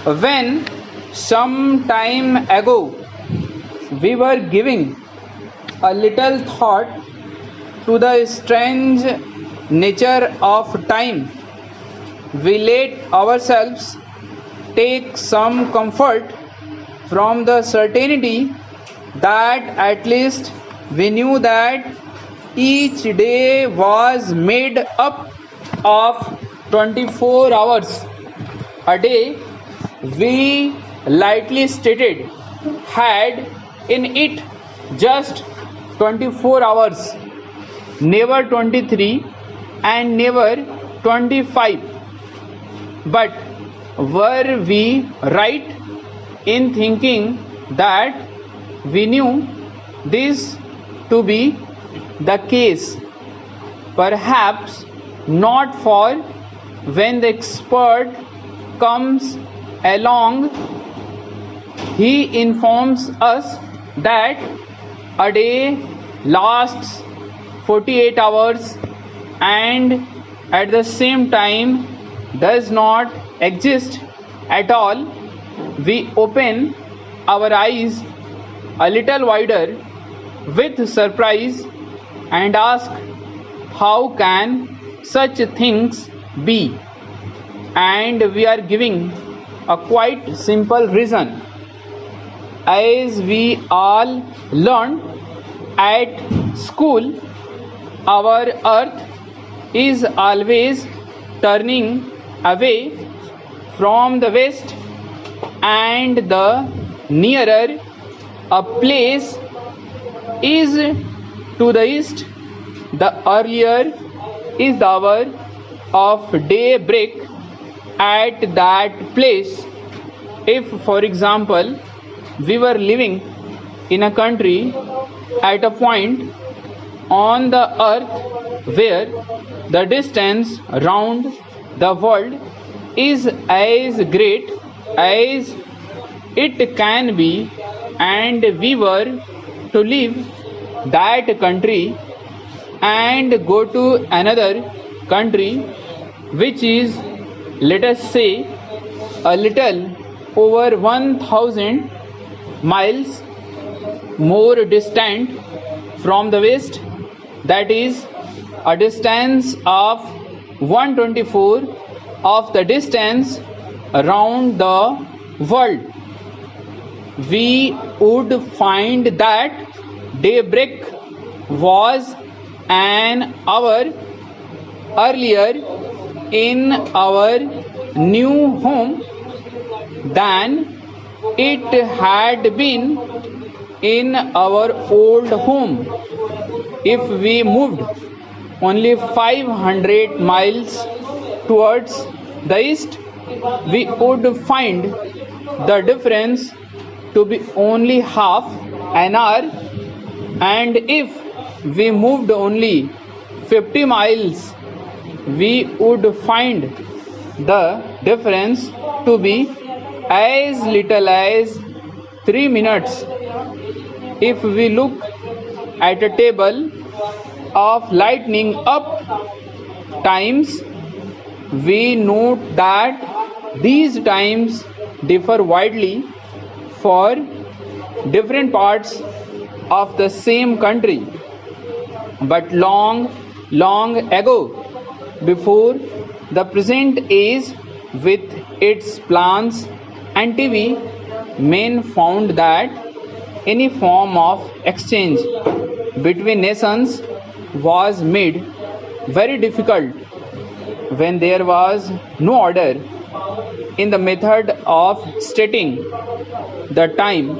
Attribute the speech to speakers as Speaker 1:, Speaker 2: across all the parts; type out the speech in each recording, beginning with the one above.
Speaker 1: When some time ago we were giving a little thought to the strange nature of time, we let ourselves take some comfort from the certainty that at least we knew that each day was made up of 24 hours. A day, we lightly stated, had in it just 24 hours, never 23 and never 25. But were we right in thinking that we knew this to be the case? Perhaps not, for when the expert comes along, he informs us that a day lasts 48 hours and at the same time does not exist at all. We open our eyes a little wider with surprise and ask, how can such things be? And we are giving a quite simple reason. As we all learned at school, our earth is always turning away from the west, and the nearer a place is to the east, the earlier is the hour of daybreak at that place. If, for example, we were living in a country at a point on the earth where the distance round the world is as great as it can be, and we were to leave that country and go to another country which is, let us say, a little over 1000 miles more distant from the west, that is a distance of 124 of the distance around the world, we would find that daybreak was an hour earlier in our new home than it had been in our old home. If we moved only 500 miles towards the east, we would find the difference to be only half an hour, and if we moved only 50 miles, we would find the difference to be as little as 3 minutes. If we look at a table of lightning up times, we note that these times differ widely for different parts of the same country. But long ago, before the present age with its plants and TV, men found that any form of exchange between nations was made very difficult when there was no order in the method of stating the time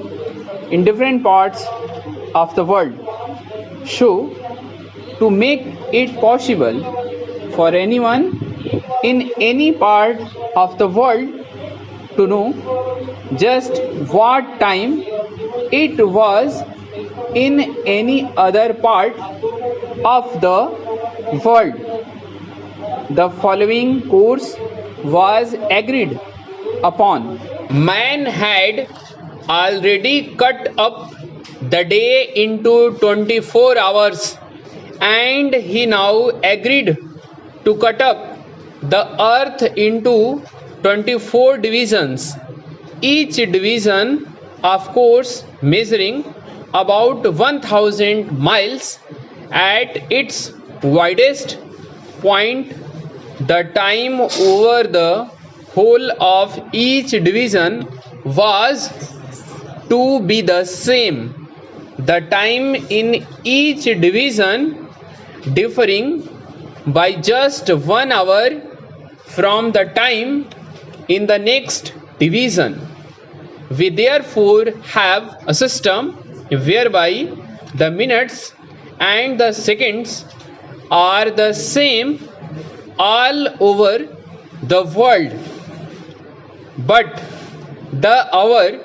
Speaker 1: in different parts of the world. So, to make it possible for anyone in any part of the world to know just what time it was in any other part of the world, the following course was agreed upon. Man had already cut up the day into 24 hours, and he now agreed to cut up the earth into 24 divisions. each division of course measuring about 1000 miles at its widest point. The time over the whole of each division was to be the same, the time in each division differing by just 1 hour from the time in the next division. We therefore have a system whereby the minutes and the seconds are the same all over the world, but the hour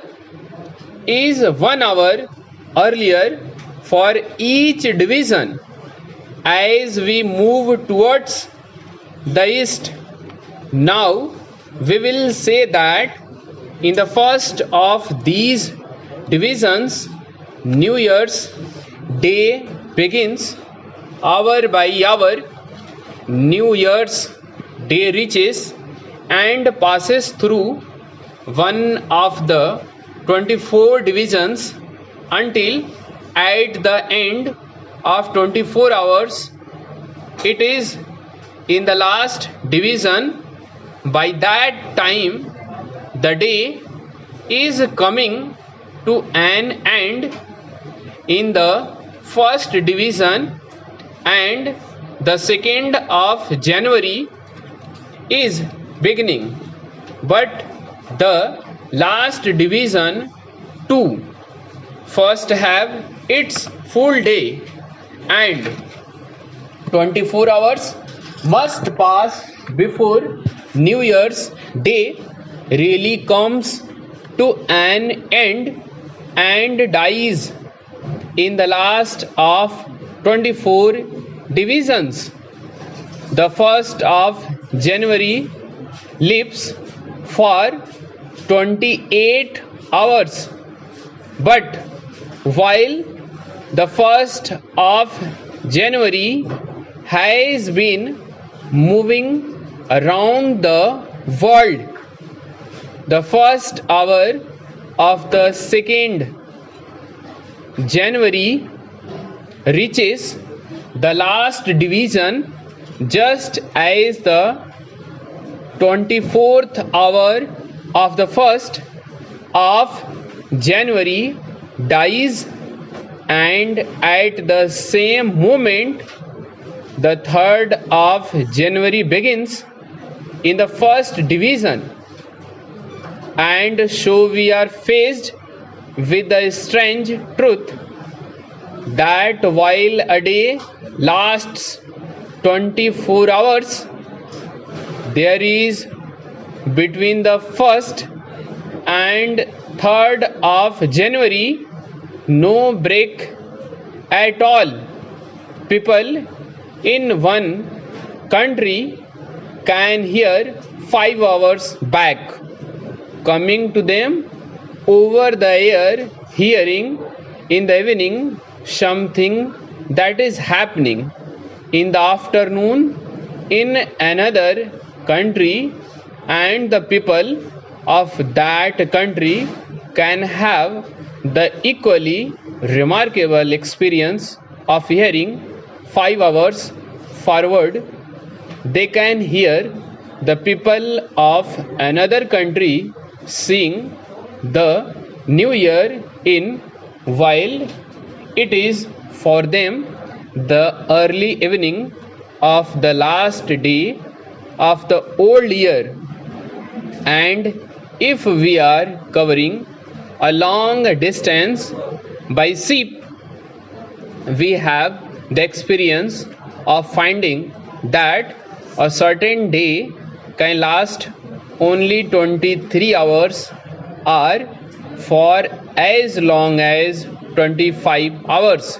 Speaker 1: is 1 hour earlier for each division. As we move towards the east, now we will say that in the first of these divisions, New Year's Day begins. Hour by hour, New Year's Day reaches and passes through one of the 24 divisions until at the end of 24 hours it is in the last division. By that time the day is coming to an end in the first division, and the 2nd of January is beginning, but the last division too first have its full day, and 24 hours must pass before New Year's Day really comes to an end and dies in the last of 24 divisions. The 1st of January lives for 28 hours, but while the 1st of January has been moving around the world, the first hour of the 2nd January reaches the last division just as the 24th hour of the 1st of January dies, and at the same moment the 3rd of January begins in the first division. And so we are faced with the strange truth that while a day lasts 24 hours, there is between the 1st and 3rd of January no break at all. People in one country can hear 5 hours back coming to them over the air, hearing in the evening something that is happening in the afternoon in another country, and the people of that country can have the equally remarkable experience of hearing 5 hours forward. They can hear the people of another country sing the New Year in, while it is for them the early evening of the last day of the old year. And if we are covering a long distance by ship, we have the experience of finding that a certain day can last only 23 hours or for as long as 25 hours.